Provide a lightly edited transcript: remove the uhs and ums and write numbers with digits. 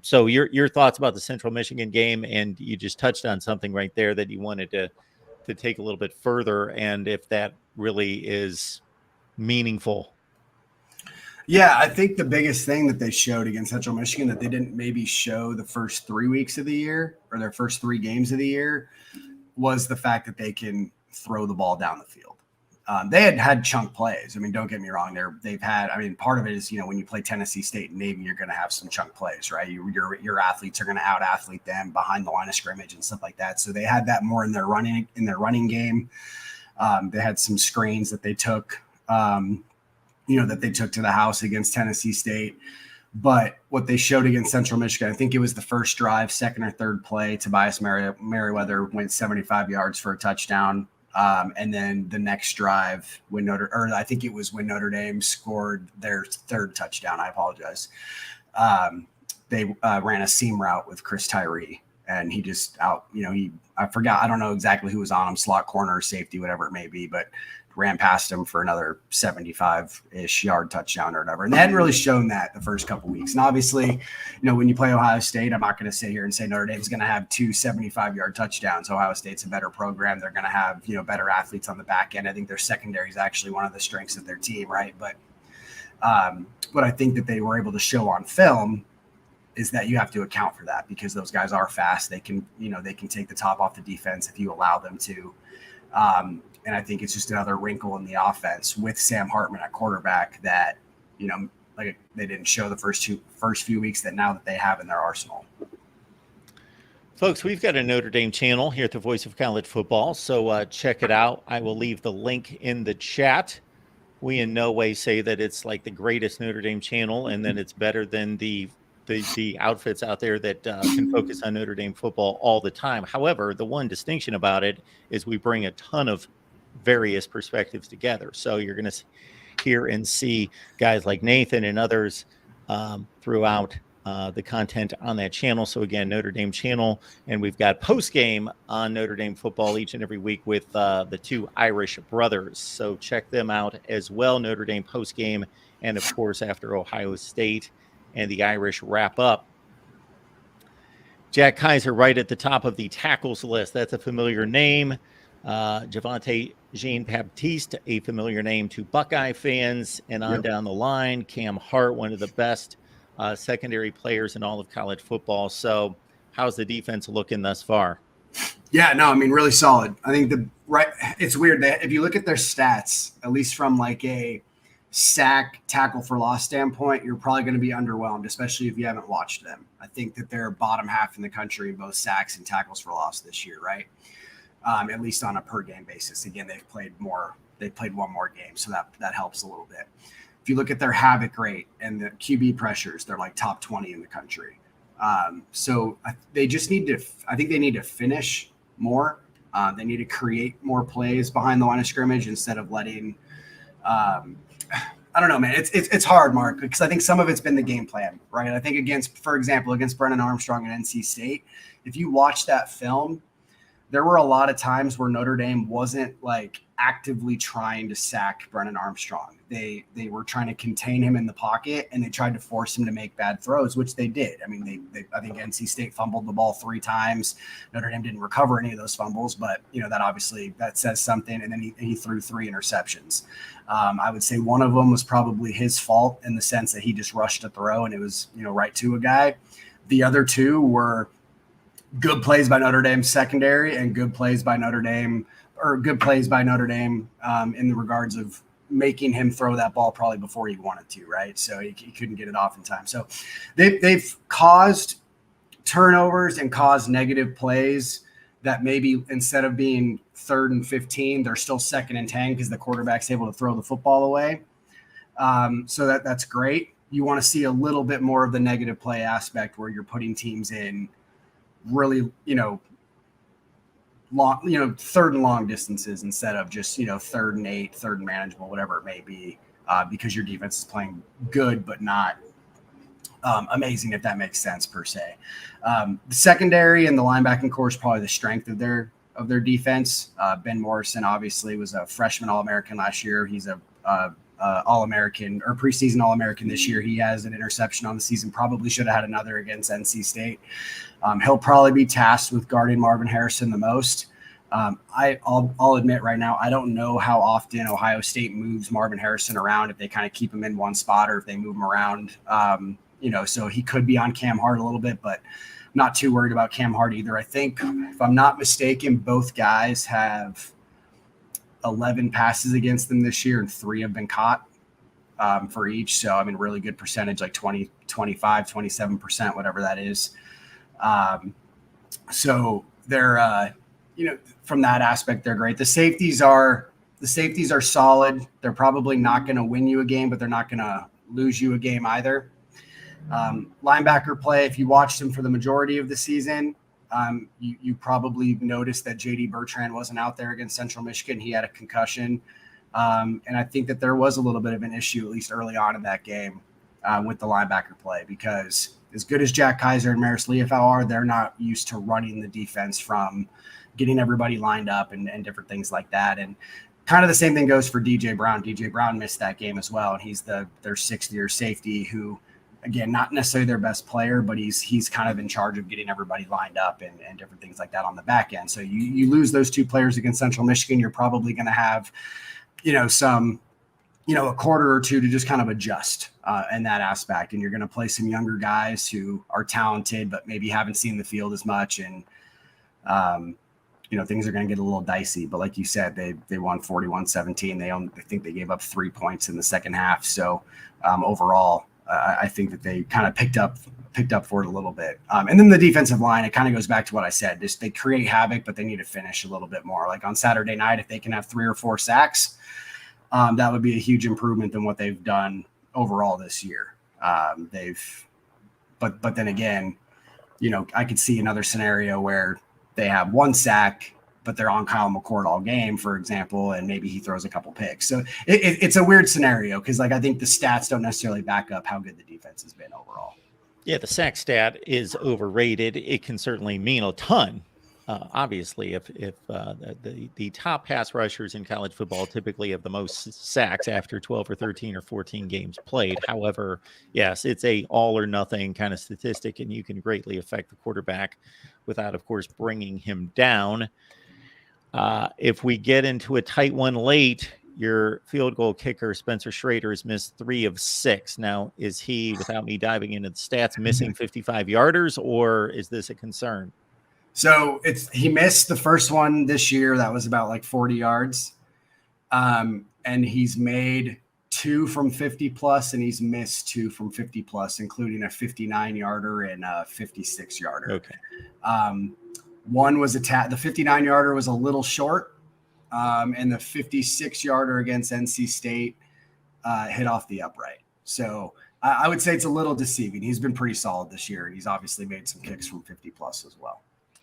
So your thoughts about the Central Michigan game, and you just touched on something right there that you wanted to take a little bit further, and if that really is meaningful. Yeah, I think the biggest thing that they showed against Central Michigan that they didn't maybe show the first 3 weeks of the year or their first 3 games of the year was the fact that they can throw the ball down the field. They had chunk plays. I mean, don't get me wrong. They've had. I mean, part of it is when you play Tennessee State and Navy, you're going to have some chunk plays, right? Your athletes are going to out athlete them behind the line of scrimmage and stuff like that. So they had that more in their running game. They had some screens that they took. That they took to the house against Tennessee State. But what they showed against Central Michigan, I think it was the first drive, second or third play, Tobias Merriweather went 75 yards for a touchdown. And then the next drive, when Notre Dame scored their third touchdown, I apologize. They ran a seam route with Chris Tyree, and he just I forgot, I don't know exactly who was on him, slot corner, safety, whatever it may be, but ran past him for another 75-ish yard touchdown or whatever. And they hadn't really shown that the first couple of weeks. And obviously, when you play Ohio State, I'm not going to sit here and say Notre Dame's going to have 2 75-yard touchdowns. Ohio State's a better program. They're going to have, better athletes on the back end. I think their secondary is actually one of the strengths of their team, right? But what I think that they were able to show on film is that you have to account for that because those guys are fast. They can take the top off the defense if you allow them to. And I think it's just another wrinkle in the offense with Sam Hartman at quarterback that, like they didn't show the first few weeks that now that they have in their arsenal. Folks, we've got a Notre Dame channel here at the Voice of College Football, so check it out. I will leave the link in the chat. We in no way say that it's like the greatest Notre Dame channel and that it's better than the outfits out there that can focus on Notre Dame football all the time. However, the one distinction about it is we bring a ton of various perspectives together. So you're going to hear and see guys like Nathan and others throughout the content on that channel. So again, Notre Dame channel, and we've got post game on Notre Dame football each and every week with the 2 Irish brothers. So check them out as well. Notre Dame post game, and of course after Ohio State and the Irish wrap up. Jack Kaiser right at the top of the tackles list. That's a familiar name. Javonte Jean-Baptiste, a familiar name to Buckeye fans, and on down the line, Cam Hart, one of the best secondary players in all of college football. So how's the defense looking thus far? Yeah, no, I mean, really solid. I think it's weird that if you look at their stats, at least from like a sack tackle for loss standpoint, you're probably going to be underwhelmed, especially if you haven't watched them. I think that they're bottom half in the country in both sacks and tackles for loss this year, right? At least on a per game basis. Again, they've played one more game, so that helps a little bit. If you look at their havoc rate and the QB pressures, they're like top 20 in the country. So they just need to. I think they need to finish more. They need to create more plays behind the line of scrimmage instead of letting. I don't know, man. It's hard, Mark, because I think some of it's been the game plan, right? I think for example, against Brennan Armstrong and NC State, if you watch that film, there were a lot of times where Notre Dame wasn't like actively trying to sack Brennan Armstrong. They were trying to contain him in the pocket, and they tried to force him to make bad throws, which they did. I mean, I think NC State fumbled the ball 3 times. Notre Dame didn't recover any of those fumbles, but that says something. And then he threw 3 interceptions. I would say one of them was probably his fault in the sense that he just rushed a throw and it was right to a guy. The other 2 were good plays by Notre Dame secondary and good plays by Notre Dame in the regards of making him throw that ball probably before he wanted to, right? So he couldn't get it off in time. So they've caused turnovers and caused negative plays that maybe instead of being 3rd and 15, they're still 2nd and 10 because the quarterback's able to throw the football away. So that's great. You want to see a little bit more of the negative play aspect where you're putting teams in really, long, 3rd and long distances instead of just, 3rd and 8, 3rd and manageable, whatever it may be, because your defense is playing good, but not amazing, if that makes sense per se. The secondary and the linebacking core is probably the strength of their defense. Ben Morrison obviously was a freshman All-American last year. He's a All-American or preseason All-American this year. He has an interception on the season. Probably should have had another against NC State. He'll probably be tasked with guarding Marvin Harrison the most. I'll admit right now, I don't know how often Ohio State moves Marvin Harrison around, if they kind of keep him in one spot or if they move him around. So he could be on Cam Hart a little bit, but not too worried about Cam Hart either. I think, if I'm not mistaken, both guys have 11 passes against them this year, and 3 have been caught for each. So, I mean, really good percentage, like 20, 25, 27%, whatever that is. So they're, from that aspect, they're great. The safeties are solid. They're probably not going to win you a game, but they're not going to lose you a game either. Linebacker play, if you watched him for the majority of the season, you probably noticed that J.D. Bertrand wasn't out there against Central Michigan. He had a concussion. And I think that there was a little bit of an issue, at least early on in that game, with the linebacker play, because as good as Jack Kaiser and Maris Leofau are, they're not used to running the defense from getting everybody lined up and different things like that. And kind of the same thing goes for DJ Brown. DJ Brown missed that game as well. And he's their 6th-year safety who, again, not necessarily their best player, but he's kind of in charge of getting everybody lined up and different things like that on the back end. So you lose those 2 players against Central Michigan, you're probably going to have, a quarter or 2 to just kind of adjust in that aspect. And you're going to play some younger guys who are talented, but maybe haven't seen the field as much. And, things are going to get a little dicey. But like you said, they won 41-17. I think they gave up 3 points in the second half. So overall, I think that they kind of picked up for it a little bit. And then the defensive line, it kind of goes back to what I said. Just they create havoc, but they need to finish a little bit more. Like on Saturday night, if they can have 3 or 4 sacks, that would be a huge improvement than what they've done overall this year. But then again, I could see another scenario where they have 1 sack, but they're on Kyle McCord all game, for example, and maybe he throws a couple picks. So it's a weird scenario because, I think the stats don't necessarily back up how good the defense has been overall. Yeah, the sack stat is overrated. It can certainly mean a ton. Obviously, if the top pass rushers in college football typically have the most sacks after 12 or 13 or 14 games played. However, yes, it's a all or nothing kind of statistic, and you can greatly affect the quarterback without, of course, bringing him down. If we get into a tight one late, your field goal kicker, Spencer Schrader, has missed 3 of 6. Now, is he, without me diving into the stats, missing 55-yarders, or is this a concern? So he missed the first one this year. That was about like 40 yards. And he's made 2 from 50 plus, and he's missed 2 from 50 plus, including a 59-yarder and a 56-yarder. Okay. One was the 59-yarder was a little short. And the 56-yarder against NC State hit off the upright. So I would say it's a little deceiving. He's been pretty solid this year, and he's obviously made some kicks from 50 plus as well.